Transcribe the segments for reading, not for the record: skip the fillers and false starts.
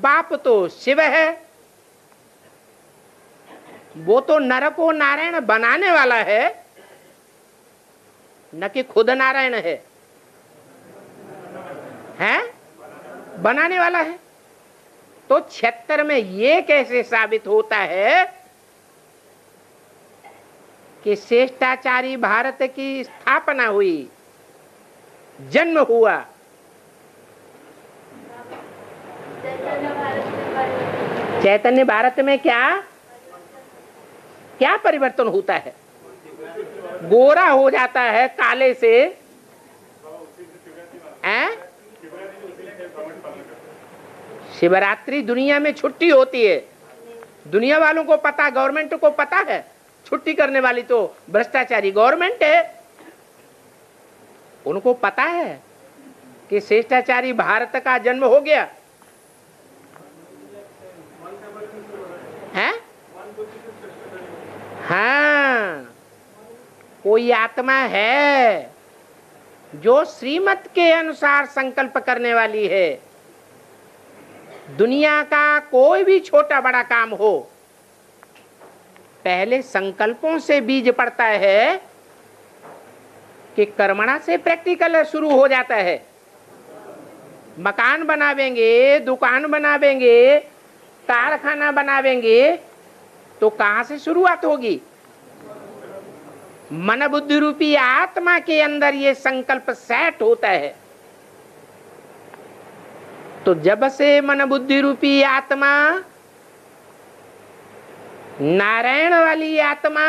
बाप तो शिव है, वो तो नर को नारायण बनाने वाला है, न कि खुद नारायण है, हैं? बनाने वाला है। तो 76 में ये कैसे साबित होता है कि श्रेष्ठाचारी भारत की स्थापना हुई, जन्म हुआ? चैतन्य भारत में क्या क्या परिवर्तन होता है? गोरा हो जाता है काले से, शिवरात्रि दुनिया में छुट्टी होती है, दुनिया वालों को पता, गवर्नमेंट को पता है, छुट्टी करने वाली तो भ्रष्टाचारी गवर्नमेंट है। उनको पता है कि श्रेष्ठाचारी भारत का जन्म हो गया है। हाँ, कोई आत्मा है जो श्रीमत के अनुसार संकल्प करने वाली है। दुनिया का कोई भी छोटा बड़ा काम हो, पहले संकल्पों से बीज पड़ता है कि कर्मणा से प्रैक्टिकल शुरू हो जाता है। मकान बनावेंगे, दुकान बनावेंगे, कारखाना बनावेंगे, तो कहां से शुरुआत होगी? मन बुद्धि रूपी आत्मा के अंदर ये संकल्प सेट होता है। तो जब से मन बुद्धि रूपी आत्मा, नारायण वाली आत्मा,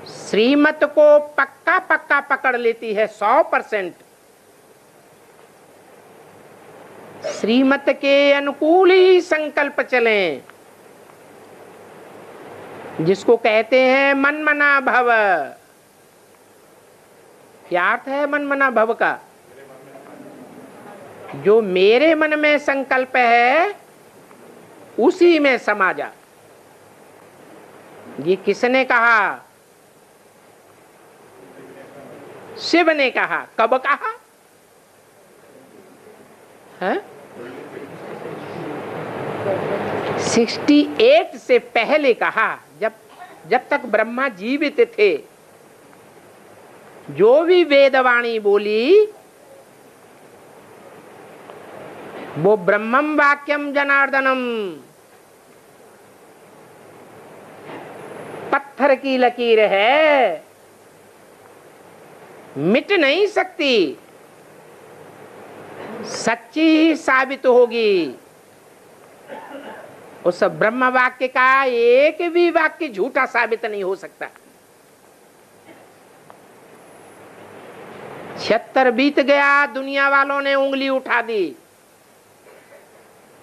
श्रीमत को पक्का पक्का पकड़ लेती है 100%, श्रीमत के अनुकूल ही संकल्प चलें, जिसको कहते हैं मन मना भव। क्या अर्थ है मन मना भव का? जो मेरे मन में संकल्प है उसी में समा जा। ये किसने कहा? शिव ने कहा। कब कहा है? 68 से पहले कहा, जब तक ब्रह्मा जीवित थे। जो भी वेदवाणी बोली वो ब्रह्मम वाक्यम जनार्दनम, पत्थर की लकीर है, मिट नहीं सकती, सच्ची ही साबित होगी। उस ब्रह्म वाक्य का एक भी वाक्य झूठा साबित नहीं हो सकता। 76 बीत गया, दुनिया वालों ने उंगली उठा दी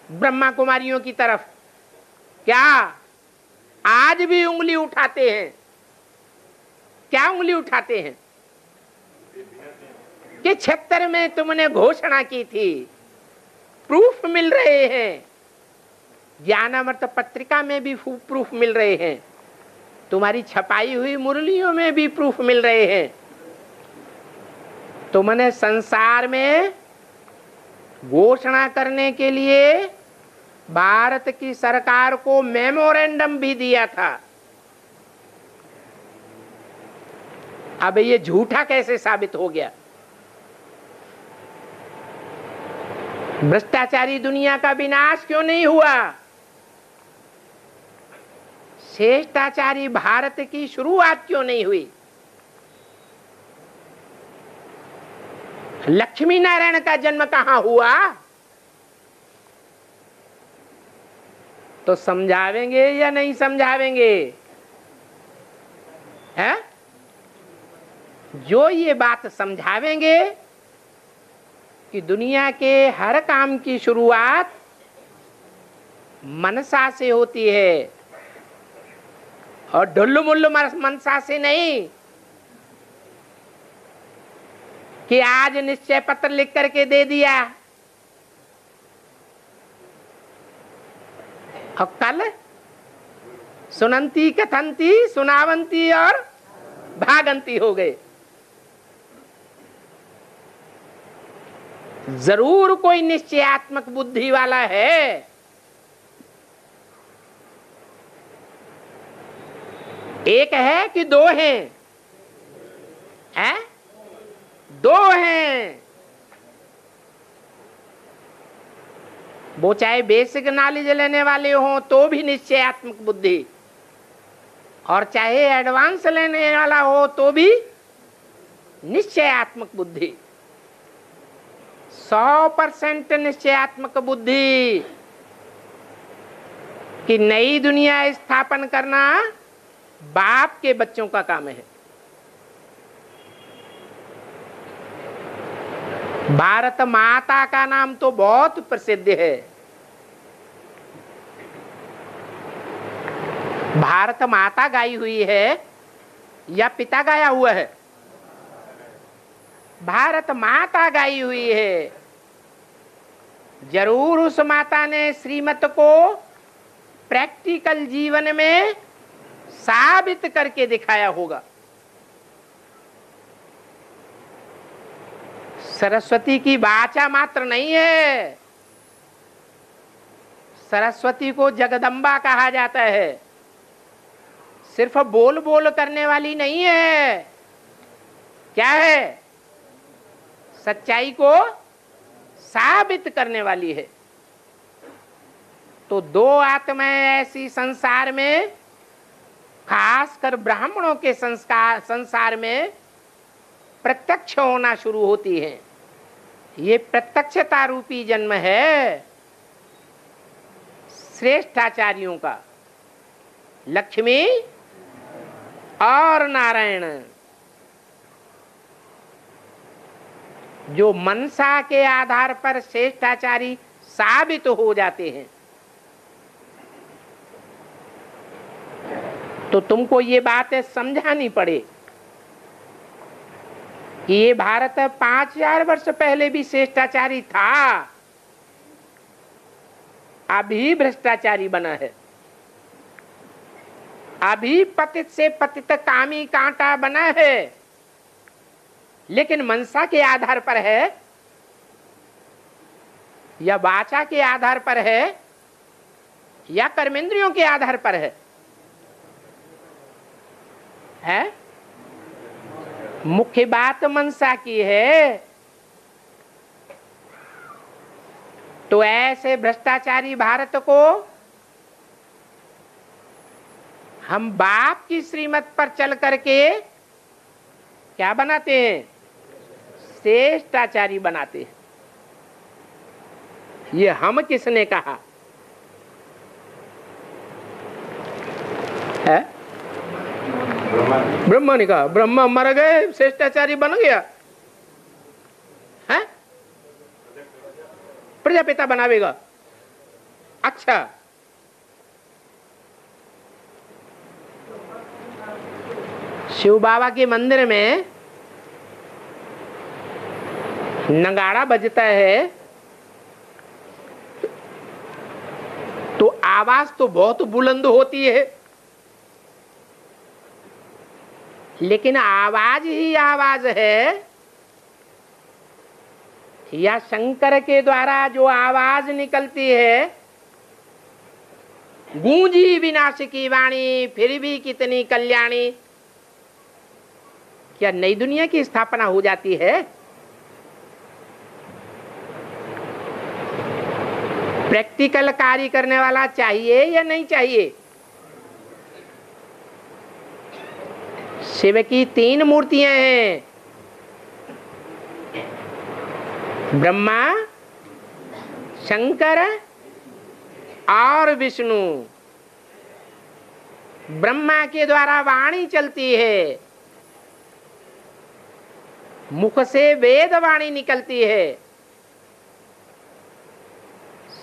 ब्रह्मा कुमारियों की तरफ। क्या आज भी उंगली उठाते हैं? क्या उंगली उठाते हैं? कि 76 में तुमने घोषणा की थी, प्रूफ मिल रहे हैं, ज्ञानामृत पत्रिका में भी प्रूफ मिल रहे हैं, तुम्हारी छपाई हुई मुरलियों में भी प्रूफ मिल रहे हैं। तुमने संसार में घोषणा करने के लिए भारत की सरकार को मेमोरेंडम भी दिया था। अब ये झूठा कैसे साबित हो गया? भ्रष्टाचारी दुनिया का विनाश क्यों नहीं हुआ? श्रेष्ठाचारी भारत की शुरुआत क्यों नहीं हुई? लक्ष्मी नारायण का जन्म कहां हुआ? तो समझावेंगे या नहीं समझावेंगे? है? जो ये बात समझावेंगे कि दुनिया के हर काम की शुरुआत मनसा से होती है और ढुल्लु मुल्लु मनसा से नहीं, कि आज निश्चय पत्र लिख करके दे दिया और कल सुनंती कथंती सुनावंती और भागंती हो गए। जरूर कोई निश्चयात्मक बुद्धि वाला है। एक है कि दो हैं? हैं? दो हैं। वो चाहे बेसिक नॉलेज लेने वाले हों तो भी निश्चयात्मक बुद्धि, और चाहे एडवांस लेने वाला हो तो भी निश्चयात्मक बुद्धि। 100% निश्चयात्मक बुद्धि कि नई दुनिया स्थापन करना बाप के बच्चों का काम है। भारत माता का नाम तो बहुत प्रसिद्ध है। भारत माता गाई हुई है या पिता गाया हुआ है? भारत माता गाई हुई है। जरूर उस माता ने श्रीमत को प्रैक्टिकल जीवन में साबित करके दिखाया होगा। सरस्वती की वाचा मात्र नहीं है, सरस्वती को जगदम्बा कहा जाता है। सिर्फ बोल बोल करने वाली नहीं है, क्या है? सच्चाई को साबित करने वाली है। तो दो आत्माएं ऐसी संसार में, खासकर ब्राह्मणों के संसार में प्रत्यक्ष होना शुरू होती है। ये प्रत्यक्षता रूपी जन्म है श्रेष्ठाचार्यों का, लक्ष्मी और नारायण। जो मनसा के आधार पर श्रेष्ठाचारी साबित हो जाते हैं। तो तुमको ये बातें समझानी पड़े कि ये भारत 5000 वर्ष पहले भी श्रेष्ठाचारी था, अभी भ्रष्टाचारी बना है, अभी पतित से पतित कामी कांटा बना है। लेकिन मनसा के आधार पर है या वाचा के आधार पर है या कर्मेंद्रियों के आधार पर है? मुख्य बात मनसा की है। तो ऐसे भ्रष्टाचारी भारत को हम बाप की श्रीमत पर चल करके क्या बनाते हैं? श्रेष्ठाचारी बनाते हैं। ये हम किसने कहा है? ब्रह्मा ने कहा। ब्रह्मा मर गए, श्रेष्ठाचारी बन गया है? प्रजापिता बनावेगा। अच्छा, शिव बाबा के मंदिर में नगाड़ा बजता है तो आवाज तो बहुत बुलंद होती है, लेकिन आवाज ही आवाज है या शंकर के द्वारा जो आवाज निकलती है, गूंजी विनाश की वाणी फिर भी कितनी कल्याणी, क्या नई दुनिया की स्थापना हो जाती है? प्रैक्टिकल कार्य करने वाला चाहिए या नहीं चाहिए? शिव की 3 मूर्तियां हैं, ब्रह्मा, शंकर और विष्णु। ब्रह्मा के द्वारा वाणी चलती है, मुख से वेद वाणी निकलती है।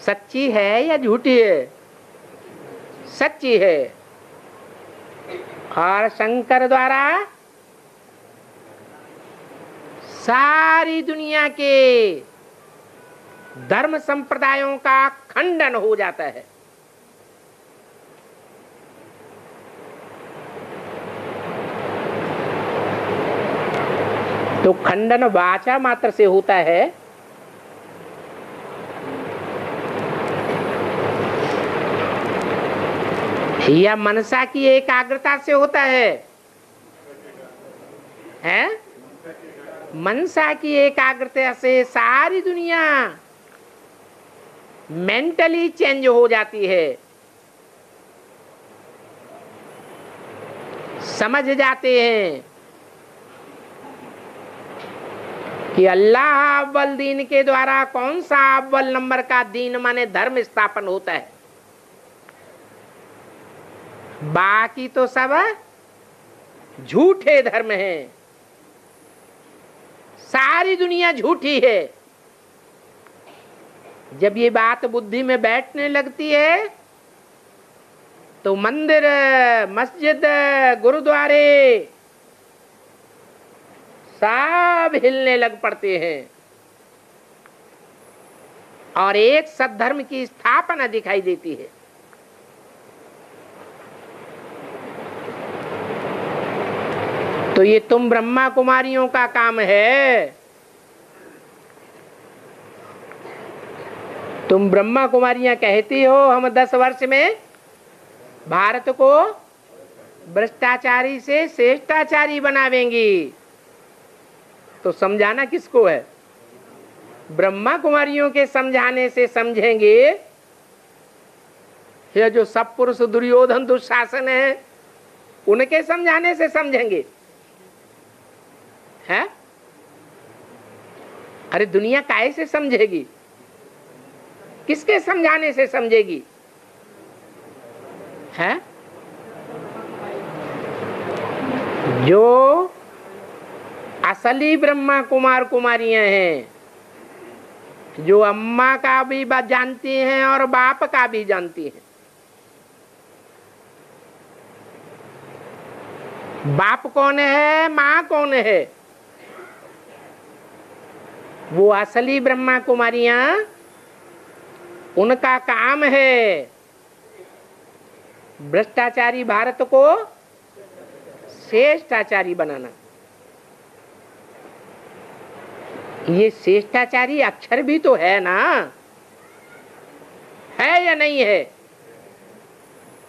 सच्ची है या झूठी है? सच्ची है। और शंकर द्वारा सारी दुनिया के धर्म संप्रदायों का खंडन हो जाता है। तो खंडन वाचा मात्र से होता है या मनसा की एकाग्रता से होता है? मनसा की एकाग्रता से सारी दुनिया मेंटली चेंज हो जाती है। समझ जाते हैं कि अल्लाह अव्वल दीन के द्वारा कौन सा अव्वल नंबर का दीन माने धर्म स्थापन होता है। बाकी तो सब झूठे धर्म हैं, सारी दुनिया झूठी है। जब ये बात बुद्धि में बैठने लगती है तो मंदिर, मस्जिद, गुरुद्वारे सब हिलने लग पड़ते हैं और एक सद्धर्म की स्थापना दिखाई देती है। तो ये तुम ब्रह्मा कुमारियों का काम है। तुम ब्रह्मा कुमारियां कहती हो हम 10 वर्ष में भारत को भ्रष्टाचारी से श्रेष्ठाचारी बनावेंगी। तो समझाना किसको है? ब्रह्मा कुमारियों के समझाने से समझेंगे ये जो सब पुरुष दुर्योधन दुशासन है उनके समझाने से समझेंगे? है? अरे दुनिया काहे से समझेगी? किसके समझाने से समझेगी? है? जो असली ब्रह्मा कुमार कुमारियां हैं, जो अम्मा का भी जानती हैं और बाप का भी जानती हैं। बाप कौन है, माँ कौन है? वो असली ब्रह्मा कुमारियां, उनका काम है भ्रष्टाचारी भारत को श्रेष्ठाचारी बनाना। ये श्रेष्ठाचारी अक्षर भी तो है ना, है या नहीं है?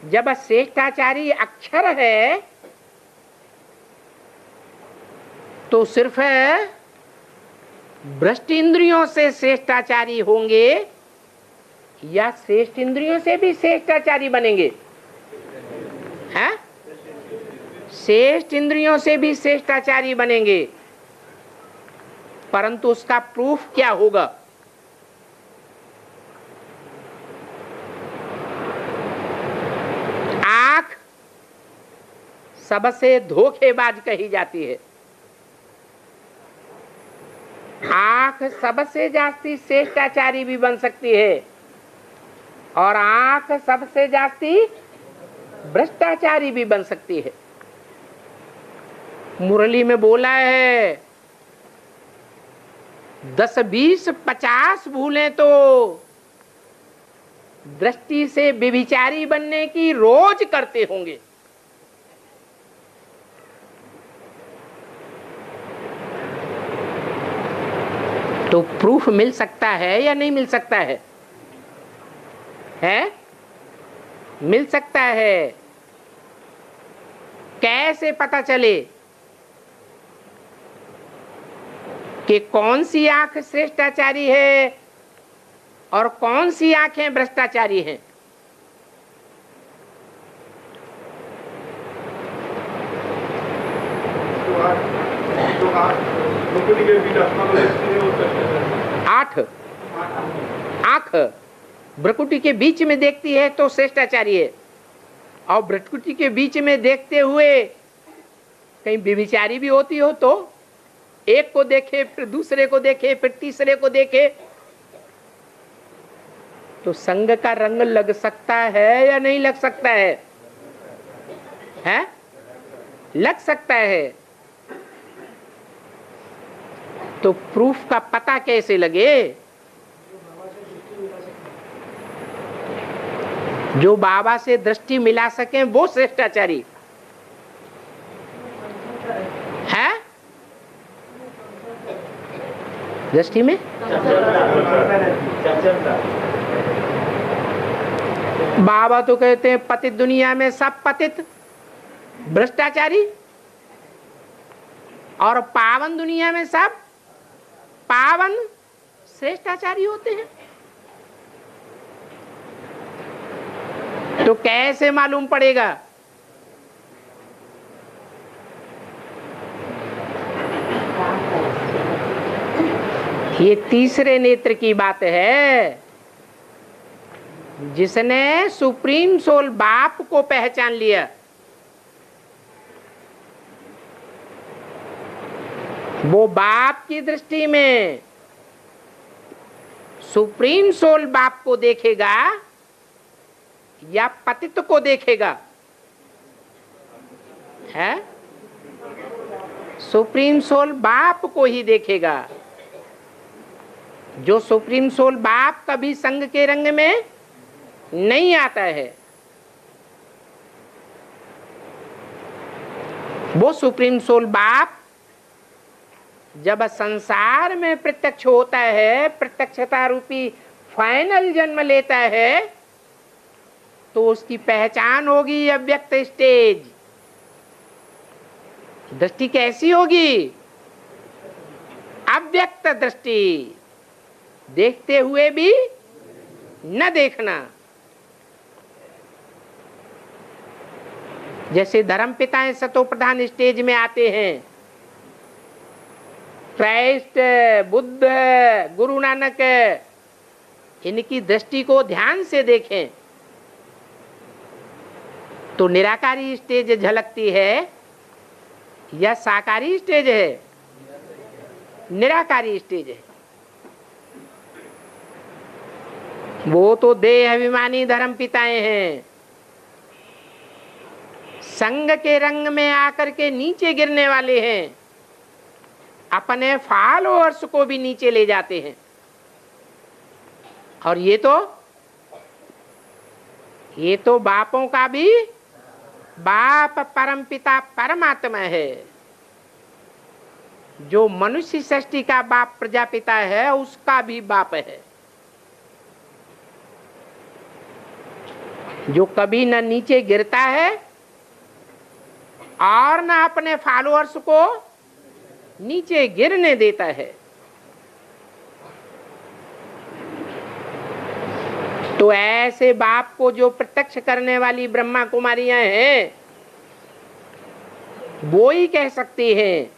जब श्रेष्ठाचारी अक्षर है तो सिर्फ भ्रष्ट इंद्रियों से श्रेष्ठाचारी होंगे या श्रेष्ठ इंद्रियों से भी श्रेष्ठाचारी बनेंगे? हैं? श्रेष्ठ इंद्रियों से भी श्रेष्ठाचारी बनेंगे, परंतु उसका प्रूफ क्या होगा? आंख सबसे धोखेबाज कही जाती है। आंख सबसे जास्ती श्रेष्ठाचारी भी बन सकती है और आंख सबसे जास्ती भ्रष्टाचारी भी बन सकती है। मुरली में बोला है 10, 20, 50 भूलें तो दृष्टि से व्यभिचारी बनने की रोज करते होंगे। तो प्रूफ मिल सकता है या नहीं मिल सकता है? है? मिल सकता है। कैसे पता चले कि कौन सी आंख श्रेष्ठाचारी है और कौन सी आंखें भ्रष्टाचारी हैं? आठ आंख भ्रकुटी के बीच में देखती है तो श्रेष्ठाचारी है, और भ्रकुटी के बीच में देखते हुए कहीं व्यभिचारी भी होती हो तो एक को देखे, फिर दूसरे को देखे, फिर तीसरे को देखे, तो संग का रंग लग सकता है या नहीं लग सकता है? हैं? लग सकता है। तो प्रूफ का पता कैसे लगे? जो बाबा से दृष्टि मिला सके वो श्रेष्ठाचारी है। दृष्टि में बाबा तो कहते हैं पतित दुनिया में सब पतित भ्रष्टाचारी, और पावन दुनिया में सब पावन श्रेष्ठाचारी होते हैं। तो कैसे मालूम पड़ेगा? ये तीसरे नेत्र की बात है। जिसने सुप्रीम सोल बाप को पहचान लिया, वो बाप की दृष्टि में सुप्रीम सोल बाप को देखेगा या पतित को देखेगा? है सुप्रीम सोल बाप को ही देखेगा। जो सुप्रीम सोल बाप कभी संग के रंग में नहीं आता है, वो सुप्रीम सोल बाप जब संसार में प्रत्यक्ष होता है, प्रत्यक्षता रूपी फाइनल जन्म लेता है, तो उसकी पहचान होगी अव्यक्त स्टेज। दृष्टि कैसी होगी? अव्यक्त दृष्टि, देखते हुए भी न देखना। जैसे धर्म पिताएं सतो प्रधान स्टेज में आते हैं, क्राइस्ट, बुद्ध, गुरु नानक, इनकी दृष्टि को ध्यान से देखें तो निराकारी स्टेज झलकती है या साकारी स्टेज है? निराकारी स्टेज है। वो तो देह अभिमानी धर्म पिताएं हैं, संग के रंग में आकर के नीचे गिरने वाले हैं, अपने फॉलोअर्स को भी नीचे ले जाते हैं। और ये तो बापों का भी बाप परमपिता परमात्मा है। जो मनुष्य सृष्टि का बाप प्रजापिता है, उसका भी बाप है, जो कभी न नीचे गिरता है और न अपने फॉलोअर्स को नीचे गिरने देता है। तो ऐसे बाप को जो प्रत्यक्ष करने वाली ब्रह्मा कुमारियां हैं, वो ही कह सकती हैं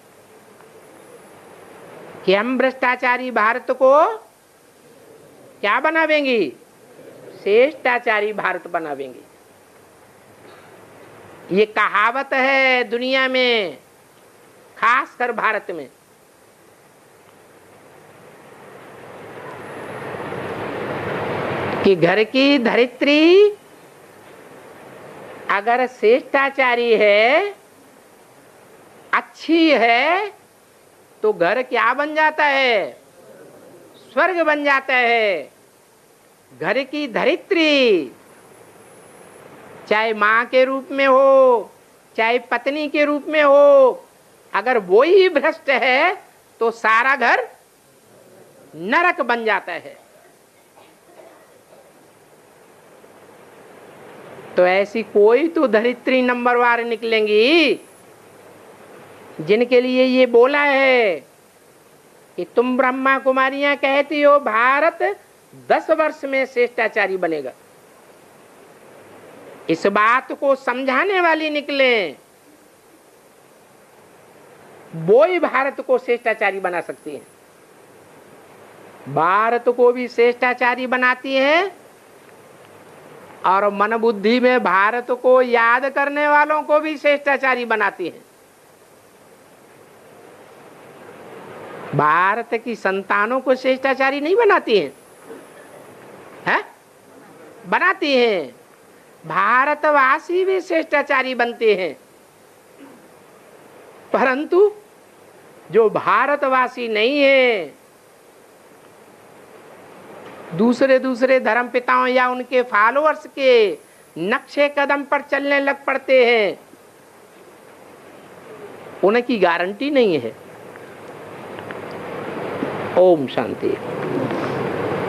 कि हम भ्रष्टाचारी भारत को क्या बनावेंगी? श्रेष्ठाचारी भारत बनावेंगे। ये कहावत है दुनिया में, खासकर भारत में। कि घर की धरित्री अगर श्रेष्ठाचारी है, अच्छी है, तो घर क्या बन जाता है? स्वर्ग बन जाता है। घर की धरित्री चाहे मां के रूप में हो, चाहे पत्नी के रूप में हो, अगर वो ही भ्रष्ट है तो सारा घर नरक बन जाता है। तो ऐसी कोई तो धरित्री नंबरवार निकलेंगी जिनके लिए ये बोला है कि तुम ब्रह्मा कुमारियां कहती हो भारत 10 वर्ष में श्रेष्ठाचारी बनेगा। इस बात को समझाने वाली निकले, वो ही भारत को श्रेष्ठाचारी बना सकती है। भारत को भी श्रेष्ठाचारी बनाती है और मन बुद्धि में भारत को याद करने वालों को भी श्रेष्ठाचारी बनाती है। भारत की संतानों को श्रेष्ठाचारी नहीं बनाती है, है? बनाती हैं। भारतवासी भी श्रेष्ठाचारी बनते हैं, परंतु जो भारतवासी नहीं है, दूसरे धर्म पिताओं या उनके फॉलोअर्स के नक्शे कदम पर चलने लग पड़ते हैं, उनकी गारंटी नहीं है। ओम शांति।